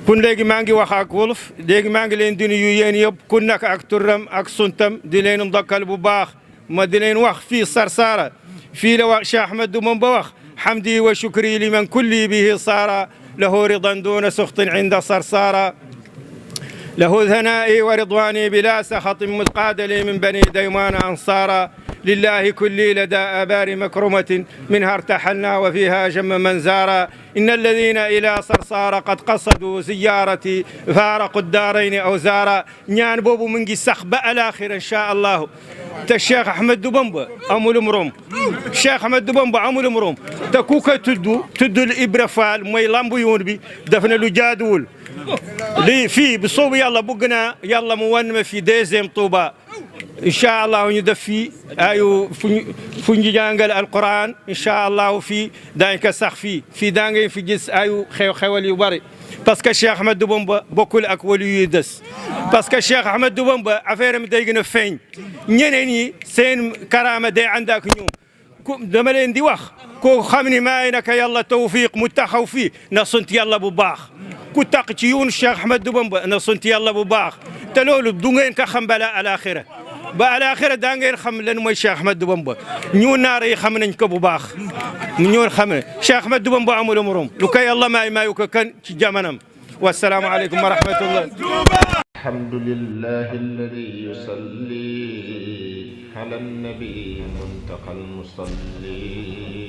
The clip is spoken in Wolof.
kun léegi maa ngi wax ak wolof léegi maa ngi leen di nuyu yéen yëpp ku nekk ak turam ak suntam di leen ndokkal bu baax ma di leen wax fii Sarsara fii la wax Cheikh Ahmadou Bamba wax hamdi wa shukri liman kulli bihi saara lahu ridan duna suxtin inda Sarsara له ثنائي ورضواني بلا سخط متقاد لي من بني ديمان أنصارا لله كلي لدى آبار مكرمة منها ارتحلنا وفيها جم من زارا إن الذين إلى صرصار قد قصدوا زيارتي فارقوا الدارين أو زارا ñaan boobu mu ngi sax ba alaaxira incha allahu te Cheikh Ahmadou Bamba amul morom Cheikh Ahmadou Bamba amul morom te ku ko tuddul Ibra Fall mooy lambu yoon bi daf ne lu jaaduwul lii fii bu soobu yàlla bëgg naa yàlla mu wan ma fi deuxième Touba incha allah ñu def fii ayu fu ñu jàngale alquran incha allah fii daañu ko sax fii daa ngeen fi gis ayu xew-xewal yu bari parce que Cheikh Ahmadou Bamba bokkul ak wali yuy des parce que Cheikh Ahmadou Bamba affaire am day gën a feeñ ñeneen ñi seen karaama day ànd ak ñoom dama leen di wax koo xam ne may naka yàlla tawfiq mu taxaw fii na sant yàlla bu baax ku taq ci yoonu Cheikh Ahmadou Bamba na sant yàlla bu baax te loolu du ngeen ko xam bala alaxira ba alaxira daa ngeen xam lan mooy Cheikh Ahmadou Bamba ñu naar yi xam nañ ko bu baax ñu xam ne Cheikh Ahmadou Bamba amul morom lu ko yàlla maayu ko kan ci jamanam wassalaamu aleykum wa rahmatullah alhamdulillahi alladi yusalli ala nabi muntaqa almusalli